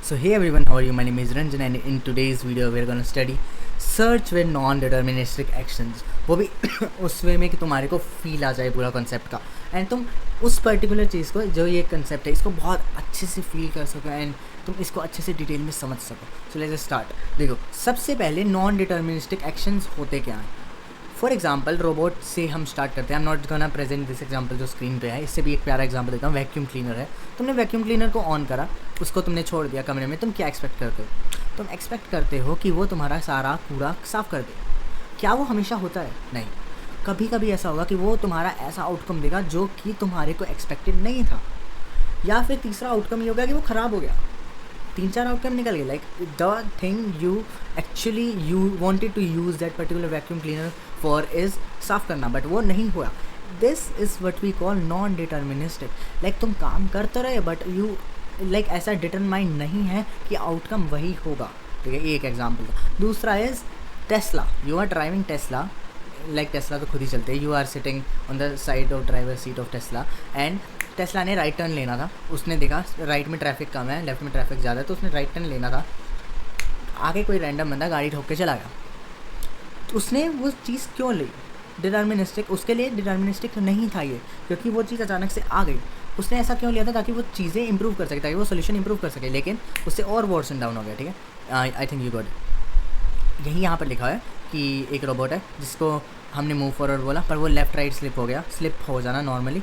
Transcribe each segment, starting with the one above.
So hey everyone, how are you? My name is Ranjan and in today's video we are going to study search with non-deterministic actions. वो भी उस वे में कि तुम्हारे को feel आ जाए पूरा कॉन्सेप्ट का एंड तुम उस पर्टिकुलर चीज़ को जो ये कंसेप्ट है इसको बहुत अच्छे से फील कर सको एंड तुम इसको अच्छे से डिटेल में समझ सको. So let's start. देखो, सबसे पहले नॉन डिटर्मिनिस्टिक एक्शंस होते क्या हैं. फॉर एग्जाम्पल रोबोट से हम स्टार्ट करते हैं. I am not gonna present this example जो स्क्रीन पे है. इससे भी एक प्यारा एग्जाम्पल देता हूँ. वैक्यूम क्लीनर है. तुमने वैक्यूम क्लीनर को ऑन करा, उसको तुमने छोड़ दिया कमरे में. तुम क्या एक्सपेक्ट करते हो? तुम एक्सपेक्ट करते हो कि वो तुम्हारा सारा कूड़ा साफ़ कर दे. क्या वो हमेशा होता है? नहीं. कभी कभी ऐसा होगा कि वो तुम्हारा ऐसा आउटकम देगा जो कि तुम्हारे को एक्सपेक्टेड नहीं था, या फिर तीसरा आउटकम ये होगा कि वो ख़राब हो गया. 3-4 आउटकम निकल गए. Like the thing you actually you wanted to use that particular vacuum cleaner for is साफ़ करना, बट वो नहीं हुआ. This is what we call non deterministic. Like तुम काम करते रहे बट यू लाइक ऐसा डिटरमाइन नहीं है कि आउटकम वही होगा. ठीक है, एक एग्जाम्पल था. दूसरा is Tesla. You are driving Tesla. Like Tesla तो खुद ही चलते हैं. You are sitting on the side of driver seat of Tesla and Tesla ने राइट टर्न लेना था. उसने देखा राइट में ट्रैफिक कम है, लेफ्ट में ट्रैफिक ज़्यादा है, तो उसने राइट टर्न लेना था. आगे कोई रैंडम बंदा गाड़ी ठोक के चला गया. तो उसने वो चीज़ क्यों ली? डिटर्मिनिस्टिक उसके लिए डिटर्मिनिस्टिक नहीं था ये, क्योंकि वो चीज़ अचानक से आ गई. उसने ऐसा क्यों लिया था? ताकि वो चीज़ें इंप्रूव कर सके, ताकि वो सोल्यूशन इंप्रूव कर सके. लेकिन उससे और वर्सन डाउन हो गया. ठीक है, I think you got it. यही यहाँ पर लिखा है कि एक रोबोट है जिसको हमने मूव फॉरवर्ड बोला, पर वो लेफ़्ट राइट स्लिप हो गया. स्लिप हो जाना नॉर्मली,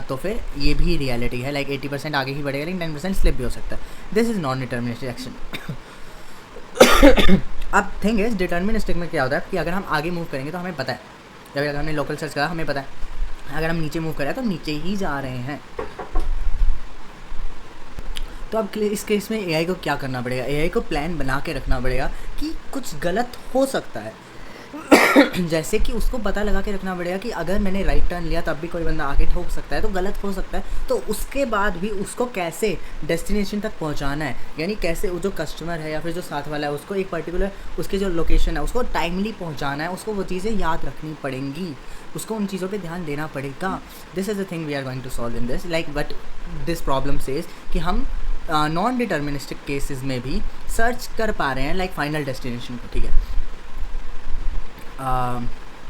तो फिर ये भी रियलिटी है. लाइक 80% आगे ही बढ़ेगा, लेकिन 10% स्लिप भी हो सकता है. This is non deterministic action. अब थिंग इज डिटर्मिनिस्टिक में क्या होता है कि अगर हम आगे मूव करेंगे तो हमें पता है, जब अगर हमने लोकल सर्च करा हमें पता है. अगर हम नीचे मूव करें तो नीचे ही जा रहे हैं. तो अब इस केस में एआई को क्या करना पड़ेगा? एआई को प्लान बना के रखना पड़ेगा कि कुछ गलत हो सकता है. जैसे कि उसको पता लगा के रखना पड़ेगा कि अगर मैंने राइट टर्न लिया तब भी कोई बंदा आगे ठोक सकता है, तो गलत हो सकता है. तो उसके बाद भी उसको कैसे डेस्टिनेशन तक पहुंचाना है, यानी कैसे वो जो कस्टमर है या फिर जो साथ वाला है उसको एक पर्टिकुलर उसकी जो लोकेशन है उसको टाइमली पहुंचाना है. उसको वो चीज़ें याद रखनी पड़ेंगी, उसको उन चीज़ों पे ध्यान देना पड़ेगा. This is the thing we are going to solve in this. Like but this problem says कि हम नॉन डिटर्मिनिस्टिक केसेस में भी सर्च कर पा रहे हैं लाइक फाइनल डेस्टिनेशन को. ठीक है,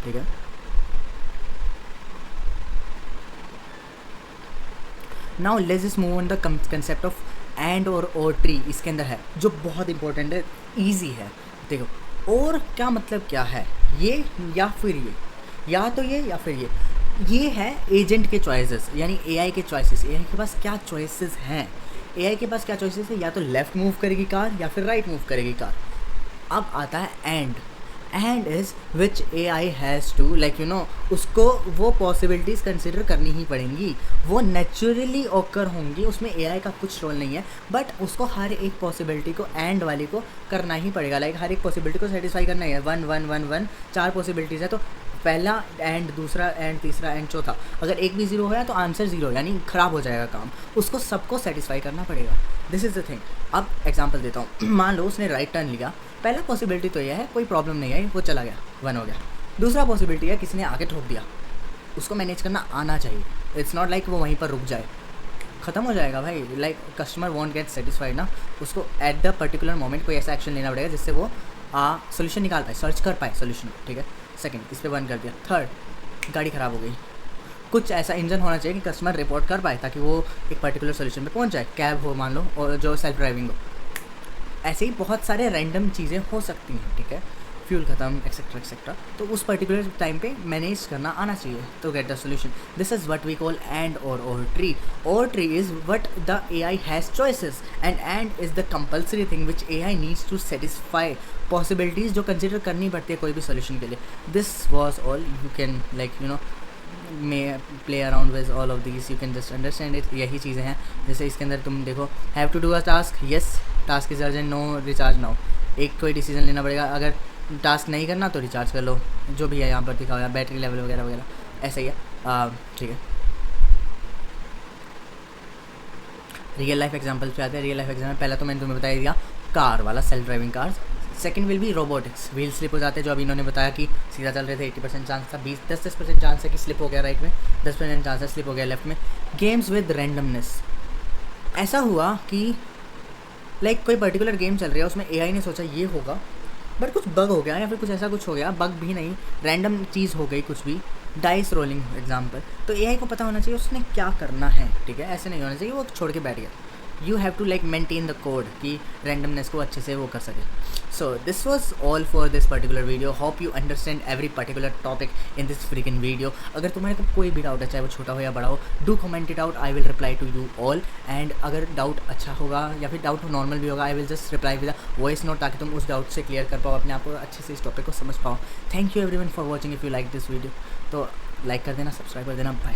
ठीक है. Now let's just move on the concept of and or tree. इसके अंदर है जो बहुत इंपॉर्टेंट है, ईजी है. देखो, और क्या मतलब क्या है? ये या फिर ये, या तो ये फिर ये है एजेंट के चॉइसेस, यानी एआई के चॉइसेस. एआई के पास क्या चॉइसेस हैं? एआई के पास क्या चॉइसेस है? या तो लेफ़्ट मूव करेगी कार या फिर राइट मूव करेगी कार. अब आता है and is which AI has to like उसको वो पॉसिबिलिटीज़ कंसिडर करनी ही पड़ेंगी. वो नेचुरली ऑकर होंगी, उसमें AI का कुछ रोल नहीं है, बट उसको हर एक पॉसिबिलिटी को एंड वाली को करना ही पड़ेगा. लाइक हर एक पॉसिबिलिटी को सेटिस्फाई करना ही है. 1 1 1 1 4 पॉसिबिलिटीज़ है, तो पहला एंड, दूसरा एंड, तीसरा एंड, चौथा. अगर एक भी ज़ीरो होया तो आंसर ज़ीरो, यानी ख़राब हो जाएगा काम. उसको सबको सेटिस्फाई करना पड़ेगा. This is the thing. अब एग्जांपल देता हूँ. मान लो उसने राइट टर्न लिया. पहला पॉसिबिलिटी तो यह है कोई प्रॉब्लम नहीं आई, वो चला गया, 1 हो गया. दूसरा पॉसिबिलिटी है किसी ने आगे ठोक दिया. उसको मैनेज करना आना चाहिए. इट्स नॉट लाइक वो वहीं पर रुक जाए, ख़त्म हो जाएगा भाई. Like customer want gate satisfied ना. उसको एट द पर्टिकुलर मोमेंट कोई ऐसा एक्शन लेना पड़ेगा जिससे वो सोल्यूशन निकाल पाए, सर्च कर पाए सोल्यूशन. ठीक है. सेकंड, इस पर 1 कर दिया. थर्ड, गाड़ी ख़राब हो गई. कुछ ऐसा इंजन होना चाहिए कि कस्टमर रिपोर्ट कर पाए ताकि वो एक पर्टिकुलर सोल्यूशन पे पहुंच जाए. कैब हो मान लो, और जो सेल्फ ड्राइविंग हो. ऐसे ही बहुत सारे रैंडम चीज़ें हो सकती हैं. ठीक है, फ्यूल ख़त्म, एक्सेट्रा एक्सेट्रा. तो उस पर्टिकुलर टाइम पे मैनेज करना आना चाहिए तो get the solution. This is what we call and or tree. Or tree is what the AI has choices and is the compulsory thing which AI needs to satisfy possibilities जो consider करनी पड़ती है कोई भी solution के लिए. This was all. You can like may play around with all of these, you can just understand it. यही चीज़ें हैं. जैसे इसके अंदर तुम देखो, have to do a task, yes task is urgent, no recharge now. एक कोई डिसीजन लेना पड़ेगा. अगर टास्क नहीं करना तो रिचार्ज कर लो, जो भी है यहाँ पर दिखा हुआ है, बैटरी लेवल वगैरह वगैरह. ऐसा ही है. ठीक है, रियल लाइफ एग्जाम्पल पे आते हैं. रियल लाइफ एग्जाम्पल पहला तो मैंने तुम्हें बताया दिया कार वाला, self driving cars. Second will be robotics. Wheel slip हो जाते हैं, जो अभी इन्होंने बताया कि सीधा चल रहे थे 80% चांस था. 10% चांस है कि स्लिप हो गया राइट में, 10% चांस है स्लिप हो गया लेफ्ट में. Games with randomness. ऐसा हुआ कि लाइक कोई पर्टिकुलर गेम चल रही है, उसमें एआई ने सोचा ये होगा, बट कुछ बग हो गया या फिर कुछ ऐसा कुछ हो गया, बग भी नहीं, रैंडम चीज़ हो गई कुछ भी, डाइस रोलिंग एग्जाम्पल, तो एआई को पता होना चाहिए उसने क्या करना है, ठीक है, ऐसे नहीं होना चाहिए वो छोड़ के बैठ गया। You have to like maintain the code कि रैंडमनेस को अच्छे से वो कर सके। So this was all for this particular video, hope you understand every particular topic in this freaking video. अगर तुम्हारे को कोई भी डाउट है, चाहे वो छोटा हो या बड़ा हो, do comment it out, I will reply to you all. And अगर डाउट अच्छा होगा या फिर डाउट नॉर्मल भी होगा, I will just reply with a voice note, ताकि तुम उस डाउट से क्लियर कर पाओ अपने आप को, अच्छे से इस टॉपिक को समझ पाओ। Thank you everyone for watching. If you like this video तो लाइक कर देना, सब्सक्राइब कर देना, बाय।